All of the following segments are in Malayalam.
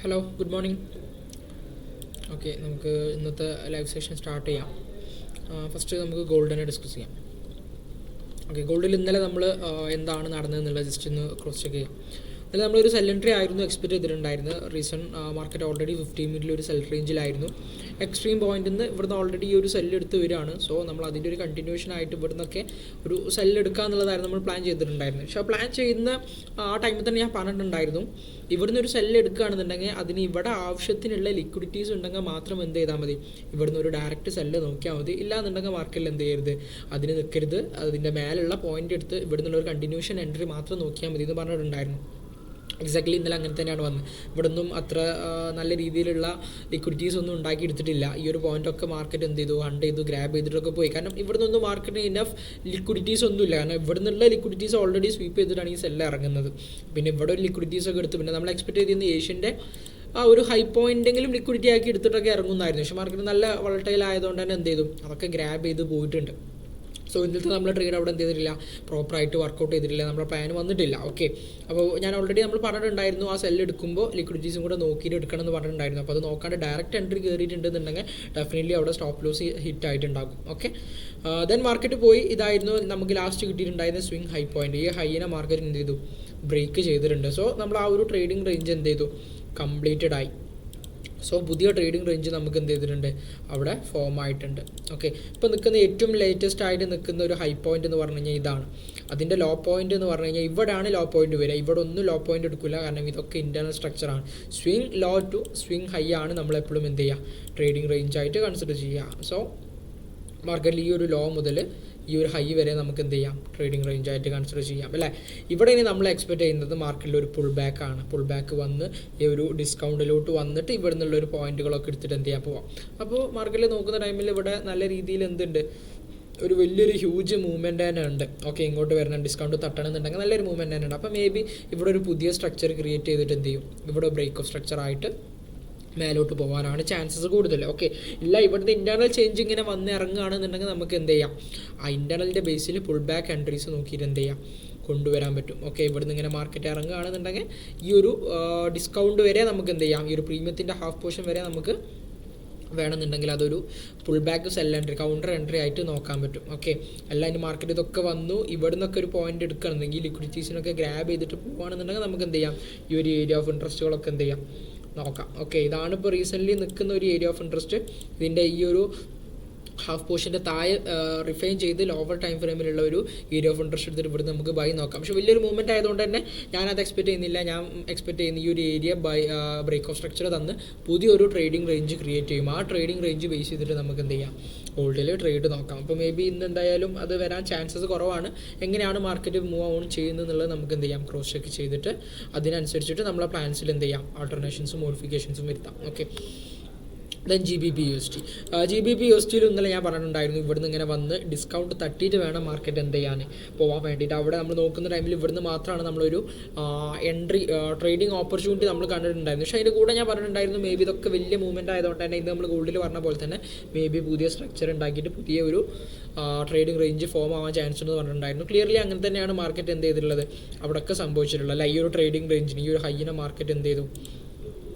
Hello, good morning. ഓക്കെ, നമുക്ക് ഇന്നത്തെ ലൈവ് സെഷൻ സ്റ്റാർട്ട് ചെയ്യാം. ഫസ്റ്റ് നമുക്ക് ഗോൾഡിനെ ഡിസ്കസ് ചെയ്യാം. ഓക്കെ, ഗോൾഡിൽ ഇന്നലെ നമ്മൾ എന്താണ് നടന്നതെന്നുള്ളത് ജസ്റ്റ് ഒന്ന് ക്രോസ് ചെക്ക് ചെയ്യാം. ഇന്നലെ നമ്മളൊരു സെൽ എൻട്രി ആയിരുന്നു എക്സ്പെക്ട് ചെയ്തിട്ടുണ്ടായിരുന്നു. റീസൺ മാർക്കറ്റ് ഓൾറെഡി 15 മിനിറ്റിൽ ഒരു സെൽ റേഞ്ചിലായിരുന്നു. എക്സ്ട്രീം പോയിന്റിൽ നിന്ന് ഇവിടുന്ന് ഓൾറെഡി ഈ ഒരു സെല്ല് എടുത്ത് വരികയാണ്. സോ നമ്മൾ അതിൻ്റെ ഒരു കണ്ടിന്യൂഷൻ ആയിട്ട് ഇവിടുന്നൊക്കെ ഒരു സെല്ല് എടുക്കുക എന്നുള്ളതായിരുന്നു നമ്മൾ പ്ലാൻ ചെയ്തിട്ടുണ്ടായിരുന്നത്. പക്ഷേ പ്ലാൻ ചെയ്യുന്ന ആ ടൈമിൽ തന്നെ ഞാൻ പറഞ്ഞിട്ടുണ്ടായിരുന്നു, ഇവിടുന്ന് ഒരു സെല്ല് എടുക്കുകയാണെന്നുണ്ടെങ്കിൽ അതിന് ഇവിടെ ആവശ്യത്തിനുള്ള ലിക്വിഡിറ്റീസ് ഉണ്ടെങ്കിൽ മാത്രം എന്ത് ചെയ്താൽ മതി, ഇവിടുന്ന് ഒരു ഡയറക്റ്റ് സെല്ല് നോക്കിയാൽ മതി. ഇല്ലാന്നുണ്ടെങ്കിൽ മാർക്കറ്റിൽ എന്ത് ചെയ്യരുത്, അതിന് നിൽക്കരുത്, അതിൻ്റെ മേലുള്ള പോയിന്റ് എടുത്ത് ഇവിടുന്നുള്ള ഒരു കണ്ടിന്യൂഷൻ എൻട്രി മാത്രം നോക്കിയാൽ മതി എന്ന് പറഞ്ഞിട്ടുണ്ടായിരുന്നു. എക്സാക്ട്ലി ഇന്നലെ അങ്ങനെ തന്നെയാണ് വന്നത്. ഇവിടെ ഒന്നും അത്ര നല്ല രീതിയിലുള്ള ലിക്വിഡിറ്റീസ് ഒന്നും ഉണ്ടാക്കിയെടുത്തിട്ടില്ല. ഈ ഒരു പോയിന്റൊക്കെ മാർക്കറ്റ് എന്ത് ചെയ്തു, ഹണ്ട് ചെയ്തു, ഗ്രാബ് ചെയ്തിട്ടൊക്കെ പോയി. കാരണം ഇവിടെ നിന്നൊന്നും മാർക്കറ്റിന് ഇനഫ് ലിക്വിഡിറ്റീസ് ഒന്നുമില്ല. കാരണം ഇവിടെ നിന്നുള്ള ലിക്വിഡിറ്റീസ് ഓൾറെഡി സ്വീപ്പ് ചെയ്തിട്ടാണ് ഈ സെല്ല് ഇറങ്ങുന്നത്. പിന്നെ ഇവിടെ ഒരു ലിക്വിഡിറ്റീസ് ഒക്കെ എടുത്ത് പിന്നെ നമ്മൾ എക്സ്പെക്ട് ചെയ്തിരുന്ന ഏഷ്യൻ്റെ ആ ഒരു ഹൈ പോയിന്റെങ്കിലും ലിക്വിഡിറ്റി ആക്കി എടുത്തിട്ടൊക്കെ ഇറങ്ങുന്നതായിരുന്നു. പക്ഷേ മാർക്കറ്റ് നല്ല വളട്ടൈൽ ആയതുകൊണ്ട് തന്നെ എന്ത് ചെയ്തു, അതൊക്കെ ഗ്രാബ് ചെയ്ത് പോയിട്ടുണ്ട്. സോ ഇന്നത്തെ നമ്മൾ ട്രേഡ് അവിടെ എന്ത് ചെയ്തിട്ടില്ല, പ്രോപ്പറായിട്ട് വർക്കൗട്ട് ചെയ്തിട്ടില്ല, നമ്മുടെ പ്ലാൻ വന്നിട്ടില്ല. ഓക്കെ, അപ്പോൾ ഞാൻ ഓൾറെഡി നമ്മൾ പറഞ്ഞിട്ടുണ്ടായിരുന്നു ആ സെല്ല് എടുക്കുമ്പോൾ ലിക്വിഡിറ്റീസും കൂടെ നോക്കിയിട്ട് എടുക്കണം എന്ന് പറഞ്ഞിട്ടുണ്ടായിരുന്നു. അപ്പോൾ അത് നോക്കാണ്ട് ഡയറക്റ്റ് എൻട്രി കയറിയിട്ടുണ്ടെന്നുണ്ടെങ്കിൽ ഡെഫിനറ്റ്ലി അവിടെ സ്റ്റോപ്പ് ലോസ് ഹിറ്റ് ആയിട്ടുണ്ടാകും. ഓക്കെ, ദെൻ മാർക്കറ്റ് പോയി. ഇതായിരുന്നു നമുക്ക് ലാസ്റ്റ് കിട്ടിയിട്ടുണ്ടായിരുന്ന സ്വിംഗ് ഹൈ പോയിന്റ്. ഈ ഹൈനെ മാർക്കറ്റ് എന്ത് ചെയ്തു, ബ്രേക്ക് ചെയ്തിട്ടുണ്ട്. സോ നമ്മൾ ആ ഒരു ട്രേഡിംഗ് റേഞ്ച് എന്ത് ചെയ്തു, കംപ്ലീറ്റഡ് ആയി. സോ പുതിയ ട്രേഡിംഗ് റേഞ്ച് നമുക്ക് എന്ത് ചെയ്തിട്ടുണ്ട്, അവിടെ ഫോം ആയിട്ടുണ്ട്. ഓക്കെ, ഇപ്പോൾ നിൽക്കുന്ന ഏറ്റവും ലേറ്റസ്റ്റ് ആയിട്ട് നിൽക്കുന്ന ഒരു ഹൈ പോയിന്റ് എന്ന് പറഞ്ഞു കഴിഞ്ഞാൽ ഇതാണ്. അതിൻ്റെ ലോ പോയിന്റ് എന്ന് പറഞ്ഞു കഴിഞ്ഞാൽ ഇവിടെയാണ് ലോ പോയിന്റ് വരിക. ഇവിടെ ഒന്നും ലോ പോയിന്റ് എടുക്കില്ല, കാരണം ഇതൊക്കെ ഇൻറ്റേർണൽ സ്ട്രക്ചറാണ്. Swing low to swing high ആണ് നമ്മളെപ്പോഴും എന്ത് ചെയ്യുക, ട്രേഡിംഗ് റേഞ്ച് ആയിട്ട് കൺസിഡർ ചെയ്യുക. സോ മാർക്കറ്റിൽ ഈ ഒരു ലോ മുതൽ ഈ ഒരു ഹൈ വരെ നമുക്ക് എന്ത് ചെയ്യാം, ട്രേഡിംഗ് റേഞ്ച് ആയിട്ട് കൺസിഡർ ചെയ്യാം അല്ലേ. ഇവിടെ ഇനി നമ്മൾ എക്സ്പെക്ട് ചെയ്യുന്നത് മാർക്കറ്റിൽ ഒരു പുൾ ബാക്ക് ആണ്. പുൾ ബാക്ക് വന്ന് ഈ ഒരു ഡിസ്കൗണ്ടിലോട്ട് വന്നിട്ട് ഇവിടെ നിന്നുള്ളൊരു പോയിന്റുകളൊക്കെ എടുത്തിട്ട് എന്ത് ചെയ്യാൻ പോവാം. അപ്പോൾ മാർക്കറ്റിൽ നോക്കുന്ന ടൈമിൽ ഇവിടെ നല്ല രീതിയിൽ എന്തുണ്ട്, ഒരു വലിയൊരു ഹ്യൂജ് മൂവ്മെൻറ്റ് തന്നെ ഉണ്ട്. ഓക്കെ, ഇങ്ങോട്ട് വരണം, ഡിസ്കൗണ്ട് തട്ടണമെന്നുണ്ടെങ്കിൽ നല്ലൊരു മൂവ്മെൻറ്റ് തന്നെ ഉണ്ട്. അപ്പോൾ മേ ബി ഇവിടെ ഒരു പുതിയ സ്ട്രക്ചർ ക്രിയേറ്റ് ചെയ്തിട്ട് എന്ത് ചെയ്യും, ഇവിടെ ബ്രേക്ക് ഓഫ് സ്ട്രക്ചർ ആയിട്ട് മേലോട്ട് പോകാനാണ് ചാൻസസ് കൂടുതൽ. ഓക്കെ, ഇല്ല ഇവിടുത്തെ ഇൻറ്റേർണൽ ചേഞ്ച് ഇങ്ങനെ വന്ന് ഇറങ്ങുകയാണെന്നുണ്ടെങ്കിൽ നമുക്ക് എന്ത് ചെയ്യാം, ആ ഇൻറ്റേർണലിൻ്റെ ബേസിൽ പുൾ ബാക്ക് എൻട്രീസ് നോക്കിയിട്ട് എന്ത് ചെയ്യാം, കൊണ്ടുവരാൻ പറ്റും. ഓക്കെ, ഇവിടുന്ന് ഇങ്ങനെ മാർക്കറ്റ് ഇറങ്ങുകയാണെന്നുണ്ടെങ്കിൽ ഈ ഒരു ഡിസ്കൗണ്ട് വരെ നമുക്ക് എന്ത് ചെയ്യാം, ഈ ഒരു പ്രീമിയത്തിൻ്റെ ഹാഫ് പോർഷൻ വരെ നമുക്ക് വേണമെന്നുണ്ടെങ്കിൽ അതൊരു pull back cell entry, counter entry ആയിട്ട് നോക്കാൻ പറ്റും. ഓക്കെ, അല്ല ഇനി മാർക്കറ്റ് ഇതൊക്കെ വന്നു ഇവിടെ നിന്നൊക്കെ ഒരു പോയിന്റ് എടുക്കുകയാണെന്നുണ്ടെങ്കിൽ ലിക്വിഡിറ്റീസിനൊക്കെ ഗ്രാബ് ചെയ്തിട്ട് പോകുകയാണെന്നുണ്ടെങ്കിൽ നമുക്ക് എന്ത് ചെയ്യാം, ഈ ഒരു ഏരിയ ഓഫ് ഇൻട്രസ്റ്റുകളൊക്കെ എന്ത് ചെയ്യാം, നോക്കാം. ഓക്കെ, ഇതാണ് ഇപ്പോൾ റീസെൻ്റ്ലി നിൽക്കുന്ന ഒരു ഏരിയ ഓഫ് ഇൻട്രസ്റ്റ്. ഇതിൻ്റെ ഈ ഒരു ഹാഫ് പോർഷൻ്റെ താഴെ റിഫൈൻ ചെയ്ത് ലോവർ ടൈം ഫ്രെയിമിലുള്ള ഒരു ഏരിയ ഓഫ് ഇൻട്രസ്റ്റ് എടുത്തിട്ട് ഇവിടുന്ന് നമുക്ക് ബൈ നോക്കാം. പക്ഷേ വലിയൊരു മൂവ്മെൻറ്റ് ആയതുകൊണ്ട് തന്നെ ഞാനത് എക്സ്പെക്ട് ചെയ്യുന്നില്ല. ഞാൻ എക്സ്പെക്ട് ചെയ്യുന്ന ഈ ഒരു area by break of structure തന്ന് പുതിയൊരു ട്രേഡിംഗ് റേഞ്ച് ക്രിയേറ്റ് ചെയ്യും. ആ ട്രേഡിംഗ് റേഞ്ച് ബേസ് ചെയ്തിട്ട് നമുക്ക് എന്ത് ചെയ്യാം, ഗോൾഡിൽ ട്രേഡ് നോക്കാം. അപ്പോൾ മേ ബി ഇന്ന് എന്തായാലും അത് വരാൻ ചാൻസസ് കുറവാണ്. എങ്ങനെയാണ് മാർക്കറ്റ് മൂവ് ഓൺ ചെയ്യുന്നത് എന്നുള്ളത് നമുക്ക് എന്ത് ചെയ്യാം, ക്രോസ് ചെക്ക് ചെയ്തിട്ട് അതിനനുസരിച്ചിട്ട് നമ്മളെ പ്ലാൻസിൽ എന്ത് ചെയ്യാം, ആൾട്ടർനേഷൻസും മോഡിഫിക്കേഷൻസും വരുത്താം. Okay, then GBP/USD. GBP/USDയിൽ ഇന്നലെ ഞാൻ പറഞ്ഞിട്ടുണ്ടായിരുന്നു, ഇവിടുന്ന് ഇങ്ങനെ വന്ന് ഡിസ്കൗണ്ട് തട്ടിയിട്ട് വേണം മാർക്കറ്റ് എന്ത് ചെയ്യാൻ, പോകാൻ വേണ്ടിയിട്ട്. അവിടെ നമ്മൾ നോക്കുന്ന ടൈമിൽ ഇവിടുന്ന് മാത്രമാണ് നമ്മളൊരു എൻട്രി ട്രേഡിംഗ് ഓപ്പർച്യൂണിറ്റി നമ്മൾ കണ്ടിട്ടുണ്ടായിരുന്നു. പക്ഷേ അതിൻ്റെ കൂടെ ഞാൻ പറഞ്ഞിട്ടുണ്ടായിരുന്നു, മേ ബി ഇതൊക്കെ വലിയ മൂവ്മെൻറ്റ് ആയതുകൊണ്ട് തന്നെ ഇത് നമ്മൾ ഗോൾഡിൽ പറഞ്ഞ പോലെ തന്നെ മേ ബി പുതിയ സ്ട്രക്ചർ ഉണ്ടാക്കിയിട്ട് പുതിയ ഒരു ട്രേഡിംഗ് റേഞ്ച് ഫോം ആവാൻ ചാൻസ് ഉണ്ടെന്ന് പറഞ്ഞിട്ടുണ്ടായിരുന്നു. ക്ലിയർലി അങ്ങനെ തന്നെയാണ് മാർക്കറ്റ് എന്ത് ചെയ്തിട്ടുള്ളത്, അവിടെയൊക്കെ സംഭവിച്ചിട്ടുള്ളത്. അല്ല, ഈ ഒരു ട്രേഡിംഗ് റേഞ്ചിന്, ഈ ഒരു ഹൈയിനെ മാർക്കറ്റ് എന്ത് ചെയ്തു,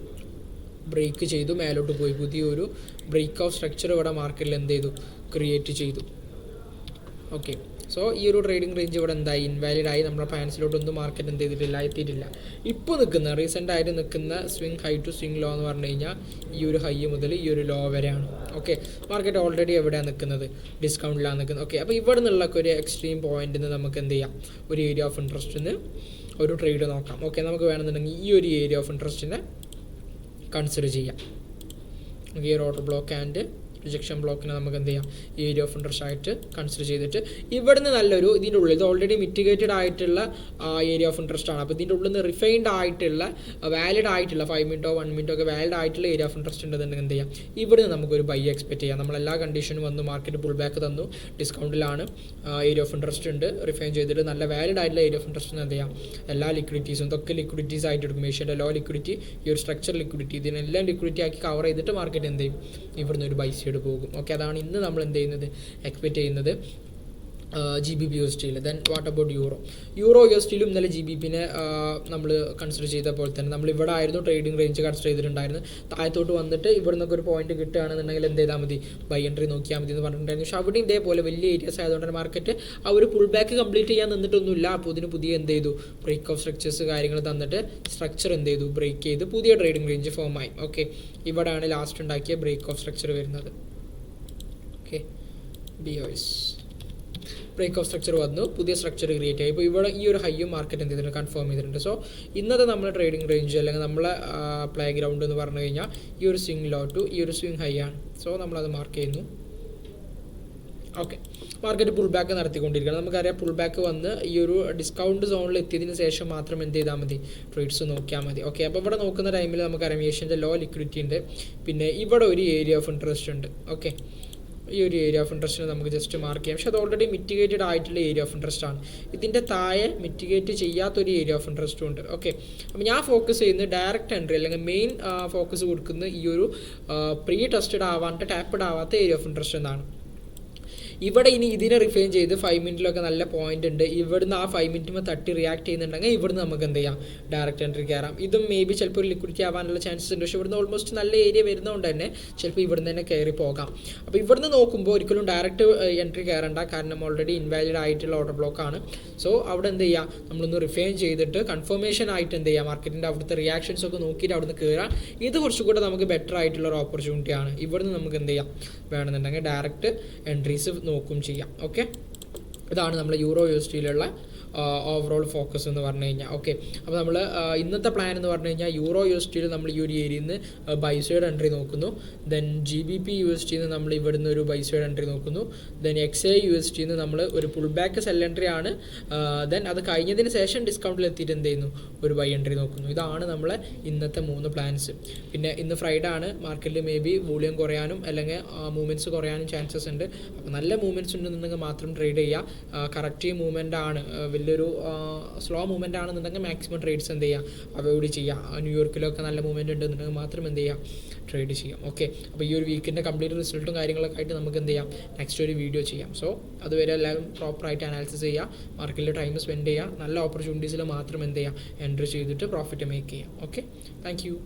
ബ്രേക്ക് ചെയ്തു, മേലോട്ട് പോയി. പുതിയൊരു ബ്രേക്ക് ഓഫ് സ്ട്രക്ചർ ഇവിടെ മാർക്കറ്റിൽ എന്ത് ചെയ്തു, ക്രിയേറ്റ് ചെയ്തു. ഓക്കെ, സോ ഈ ഒരു ട്രേഡിംഗ് റേഞ്ച് ഇവിടെ എന്തായി, ഇൻവാലിഡ് ആയി. നമ്മുടെ പ്ലാൻസിലോട്ടൊന്നും മാർക്കറ്റ് എന്ത് ചെയ്തിട്ടില്ല, എത്തിയിട്ടില്ല. ഇപ്പോൾ നിൽക്കുന്ന റീസെൻ്റ് ആയിട്ട് നിൽക്കുന്ന swing high to swing low എന്ന് പറഞ്ഞു കഴിഞ്ഞാൽ ഈ ഒരു ഹൈ മുതൽ ഈ ഒരു ലോ വരെയാണ്. ഓക്കെ, മാർക്കറ്റ് ഓൾറെഡി എവിടെയാണ് നിൽക്കുന്നത്, ഡിസ്കൗണ്ടിലാണ് നിൽക്കുന്നത്. ഓക്കെ, അപ്പോൾ ഇവിടെ നിന്നുള്ളൊക്കെ ഒരു എക്സ്ട്രീം പോയിന്റിൽ നിന്ന് നമുക്ക് എന്ത് ചെയ്യാം, ഒരു ഏരിയ ഓഫ് ഇൻട്രസ്റ്റിന് ഒരു ട്രേഡ് നോക്കാം. ഓക്കെ, നമുക്ക് വേണമെന്നുണ്ടെങ്കിൽ ഈ ഒരു ഏരിയ ഓഫ് ഇൻട്രസ്റ്റിനെ കൺസിഡർ ചെയ്യാം. Gear order block and rejection ബ്ലോക്കിനെ നമുക്ക് എന്ത് ചെയ്യാം, ഏരിയ ഓഫ് ഇൻട്രസ്റ്റ് ആയിട്ട് കൺസിഡർ ചെയ്തിട്ട് ഇവിടുന്ന് നല്ലൊരു ഇതിൻ്റെ ഉള്ളിൽ ഇത് ഓൾറെഡി മിറ്റിഗേറ്റഡ് ആയിട്ടുള്ള ഏരിയ ഓഫ് ഇൻട്രസ്റ്റ് ആണ്. അപ്പോൾ ഇതിൻ്റെ ഉള്ളിൽ നിന്ന് റിഫൈൻഡ് ആയിട്ടുള്ള വാലിഡ് ആയിട്ടുള്ള 5 മിനിറ്റോ 1 മിനിറ്റോ ഒക്കെ വാലിഡ് ആയിട്ടുള്ള ഏരിയ ഓഫ് ഇൻട്രസ്റ്റ് ഉണ്ടെന്നുണ്ടെങ്കിൽ എന്ത് ചെയ്യാം, ഇവിടുന്ന് നമുക്കൊരു ബൈ എക്സ്പെക്ട് ചെയ്യാം. നമ്മളെല്ലാ കണ്ടീഷനും വന്നു, മാർക്കറ്റ് പുൾ ബാക്ക് തന്നു, ഡിസ്കൗണ്ടിലാണ്, ഏരിയ ഓഫ് ഇൻട്രസ്റ്റ് ഉണ്ട്, റിഫൈൻ ചെയ്തിട്ട് നല്ല വാലിഡ് ആയിട്ടുള്ള ഏരിയ ഓഫ് ഇൻട്രസ്റ്റ് എന്ത് ചെയ്യാം, എല്ലാ ലിക്വിഡിറ്റീസും ഇതൊക്കെ ലിക്വിഡിറ്റീസ് ആയിട്ട് എടുക്കും. ഏഷ്യൻ്റെ ലോ ലിക്വിഡിറ്റി, ഈ ഒരു സ്ട്രക്ചർ ലിക്വിഡിറ്റി, ഇതിനെല്ലാം ലിക്വിഡിറ്റി ആക്കി കവർ ചെയ്തിട്ട് മാർക്കറ്റ് എന്ത് ചെയ്യും, ഇവിടുന്ന് ഒരു ബൈ സൈഡ് പോകും. ഓക്കെ, അതാണ് ഇന്ന് നമ്മൾ എന്ത് ചെയ്യുന്നത്, എക്സ്പെക്ട് ചെയ്യുന്നത്. G B P U S ടിയിൽ. Then what about euro U S ടിയിലും ഇന്നലെ ജി ബി പിന്നെ നമ്മൾ കൺസിഡർ ചെയ്ത പോലെ തന്നെ നമ്മൾ ഇവിടെ ആയിരുന്നു ട്രേഡിംഗ് റേഞ്ച് കൺസിഡർ ചെയ്തിട്ടുണ്ടായിരുന്നു. താഴത്തോട്ട് വന്നിട്ട് ഇവിടെ നിന്നൊക്കെ ഒരു പോയിന്റ് കിട്ടുകയാണെന്നുണ്ടെങ്കിൽ എന്ത് ചെയ്താൽ മതി, ബൈ എൻട്രി നോക്കിയാൽ മതി എന്ന് പറഞ്ഞിട്ടുണ്ടായിരുന്നു. പക്ഷേ അവിടെ ഇതേപോലെ വലിയ ഏരിയസ് ആയതുകൊണ്ട് തന്നെ മാർക്കറ്റ് ആ ഒരു പുൾ ബാക്ക് കംപ്ലീറ്റ് ചെയ്യാൻ നിന്നിട്ടൊന്നുമില്ല. അപ്പോൾ ഇതിന് പുതിയ എന്ത് ചെയ്തു, ബ്രേക്ക് ഓഫ് സ്ട്രക്ചേഴ്സ് കാര്യങ്ങൾ തന്നിട്ട് സ്ട്രക്ചർ എന്ത് ചെയ്തു, ബ്രേക്ക് ചെയ്ത് പുതിയ ട്രേഡിംഗ് റേഞ്ച് ഫോമായി. ഓക്കെ, ഇവിടെയാണ് ലാസ്റ്റ് ഉണ്ടാക്കിയ ബ്രേക്ക് ഓഫ് സ്ട്രക്ചർ വരുന്നത്. Okay, BOS break of structure വന്നു, പുതിയ സ്ട്രക്ചർ ക്രിയേറ്റ് ആയി. ഇപ്പോൾ ഇവിടെ ഈ ഒരു ഹൈയും മാർക്കറ്റ് എന്ത് ചെയ്തിട്ടുണ്ട്, കൺഫേം ചെയ്തിട്ടുണ്ട്. സോ ഇന്നത്തെ നമ്മുടെ ട്രേഡിംഗ് റേഞ്ച് അല്ലെങ്കിൽ നമ്മളെ പ്ലേ ഗ്രൗണ്ട് എന്ന് പറഞ്ഞു കഴിഞ്ഞാൽ ഈ ഒരു സ്വിംഗ് ലോ ടു ഈ ഒരു സ്വിംഗ് ഹൈ ആണ്. സോ നമ്മളത് മാർക്ക് ചെയ്യുന്നു. ഓക്കെ, മാർക്കറ്റ് പുൾ ബാക്ക് നടത്തിക്കൊണ്ടിരിക്കുകയാണ്. നമുക്കറിയാം പുൾ ബാക്ക് വന്ന് ഈ ഒരു ഡിസ്കൗണ്ട് സോണിൽ എത്തിയതിന് ശേഷം മാത്രം എന്ത് ചെയ്താൽ മതി, ട്രേഡ്സ് നോക്കിയാൽ മതി. ഓക്കെ, അപ്പോൾ ഇവിടെ നോക്കുന്ന ടൈമിൽ നമുക്കറിയാം ഏഷ്യൻ്റെ ലോ ലിക്വിഡിറ്റി ഉണ്ട്, പിന്നെ ഇവിടെ ഒരു ഏരിയ ഓഫ് ഇൻട്രസ്റ്റ് ഉണ്ട്. ഓക്കെ, ഈ ഒരു ഏരിയ ഓഫ് ഇൻട്രസ്റ്റിനെ നമുക്ക് ജസ്റ്റ് മാർക്ക് ചെയ്യാം. പക്ഷേ അത് ഓൾറെഡി മിറ്റിഗേറ്റഡ് ആയിട്ടുള്ള ഏരിയ ഓഫ് ഇൻട്രസ്റ്റ് ആണ്. ഇതിൻ്റെ താഴെ മിറ്റിഗേറ്റ് ചെയ്യാത്തൊരു ഏരിയ ഓഫ് ഇൻട്രസ്റ്റും ഉണ്ട്. ഓക്കെ, അപ്പോൾ ഞാൻ ഫോക്കസ് ചെയ്യുന്നത് ഡയറക്റ്റ് എൻട്രി അല്ലെങ്കിൽ മെയിൻ ഫോക്കസ് കൊടുക്കുന്നത് ഈ ഒരു പ്രീ ടെസ്റ്റഡ് ആവാണ്ട് ടാപ്പഡ് ആവാത്ത ഏരിയ ഓഫ് ഇൻട്രസ്റ്റ് എന്നാണ്. ഇവിടെ ഇനി ഇതിനെ റിഫൈൻ ചെയ്ത് 5 മിനിറ്റിലൊക്കെ നല്ല പോയിന്റ് ഉണ്ട്. ഇവിടുന്ന് ആ 5 മിനിറ്റുമ്പോൾ തട്ടി റിയാക്ട് ചെയ്യുന്നുണ്ടെങ്കിൽ ഇവിടുന്ന് നമുക്ക് എന്ത് ചെയ്യാം, ഡയറക്റ്റ് എൻട്രി കയറാം. ഇതും മേ ബി ചിലപ്പോൾ ഒരു ലിക്വിഡിറ്റി ആവാനുള്ള ചാൻസസ് ഉണ്ട്. പക്ഷേ ഇവിടുന്ന് ഓൾമോസ്റ്റ് നല്ല ഏരിയ വരുന്നതുകൊണ്ട് തന്നെ ചിലപ്പോൾ ഇവിടുന്ന് തന്നെ കയറി പോകാം. അപ്പോൾ ഇവിടുന്ന് നോക്കുമ്പോൾ ഒരിക്കലും ഡയറക്റ്റ് എൻട്രി കയറണ്ട, കാരണം ഓൾറെഡി ഇൻവാലിഡ് ആയിട്ടുള്ള ഓർഡർ ബ്ലോക്ക് ആണ്. സോ അവിടെ എന്ത് ചെയ്യുക, നമ്മളൊന്ന് റിഫൈൻ ചെയ്തിട്ട് കൺഫർമേഷൻ ആയിട്ട് എന്ത് ചെയ്യുക, മാർക്കറ്റിൻ്റെ അവിടുത്തെ റിയാക്ഷൻസ് ഒക്കെ നോക്കിയിട്ട് അവിടുന്ന് കയറാം. ഇത് കുറച്ചുകൂടെ നമുക്ക് ബെറ്റർ ആയിട്ടുള്ള ഒരു ഓപ്പർച്യൂണിറ്റിയാണ്. ഇവിടുന്ന് നമുക്ക് എന്ത് ചെയ്യാം, വേണമെന്നുണ്ടെങ്കിൽ ഡയറക്റ്റ് എൻട്രീസ് നോക്കും ചെയ്യാം. ഓക്കെ, ഇതാണ് നമ്മൾ യൂറോ USDയിലുള്ള ഓവറോൾ ഫോക്കസ് എന്ന് പറഞ്ഞു കഴിഞ്ഞാൽ. ഓക്കെ, അപ്പോൾ നമ്മൾ ഇന്നത്തെ പ്ലാൻ എന്ന് പറഞ്ഞു കഴിഞ്ഞാൽ യൂറോ USDയിൽ നമ്മൾ ഈ ഒരു ഏരിയയിൽ നിന്ന് ബൈ സൈഡ് എൻട്രി നോക്കുന്നു. ദെൻ GBP USDയിൽ നിന്ന് നമ്മൾ ഇവിടുന്ന് ഒരു ബൈ സൈഡ് എൻട്രി നോക്കുന്നു. ദെൻ XA USDയിൽ നിന്ന് നമ്മൾ ഒരു പുൾ ബാക്ക് സെൽ എൻട്രി ആണ്. ദെൻ അത് കഴിഞ്ഞതിന് ശേഷം ഡിസ്കൗണ്ടിൽ എത്തിയിട്ട് എന്ത് ചെയ്യുന്നു, ഒരു ബൈ എൻട്രി നോക്കുന്നു. ഇതാണ് നമ്മളെ ഇന്നത്തെ 3 പ്ലാൻസ്. പിന്നെ ഇന്ന് ഫ്രൈഡേ ആണ്, മാർക്കറ്റിൽ മേ ബി വോളിയം കുറയാനും അല്ലെങ്കിൽ മൂവ്മെൻറ്റ്സ് കുറയാനും ചാൻസസ് ഉണ്ട്. അപ്പോൾ നല്ല മൂവ്മെൻറ്റ്സ് ഉണ്ടെന്നുണ്ടെങ്കിൽ മാത്രം ട്രേഡ് ചെയ്യുക. കറക്റ്റ് മൂവ്മെൻ്റ് ആണ്, വലിയൊരു സ്ലോ മൂവ്മെൻ്റ് ആണെന്നുണ്ടെങ്കിൽ മാക്സിമം ട്രേഡ്സ് എന്ത് ചെയ്യുക, അവോയ്ഡ് ചെയ്യുക. ന്യൂയോർക്കിലൊക്കെ നല്ല മൂവ്മെൻറ്റ് ഉണ്ടെന്നുണ്ടെങ്കിൽ മാത്രം എന്ത് ചെയ്യുക, ട്രേഡ് ചെയ്യാം. ഓക്കെ, അപ്പോൾ ഈ ഒരു വീക്കിൻ്റെ കംപ്ലീറ്റ് റിസൾട്ടും കാര്യങ്ങളൊക്കെ ആയിട്ട് നമുക്ക് എന്ത് ചെയ്യാം, നെക്സ്റ്റ് ഒരു വീഡിയോ ചെയ്യാം. സോ അതുവരെ എല്ലാവരും പ്രോപ്പറായിട്ട് അനാലിസിസ് ചെയ്യുക, മാർക്കറ്റിൽ ടൈം സ്പെൻഡ് ചെയ്യുക, നല്ല ഓപ്പർച്യൂണിറ്റീസിൽ മാത്രം എന്ത് ചെയ്യുക, എൻട്രി ചെയ്തിട്ട് പ്രോഫിറ്റ് മേക്ക് ചെയ്യാം. Okay, thank you.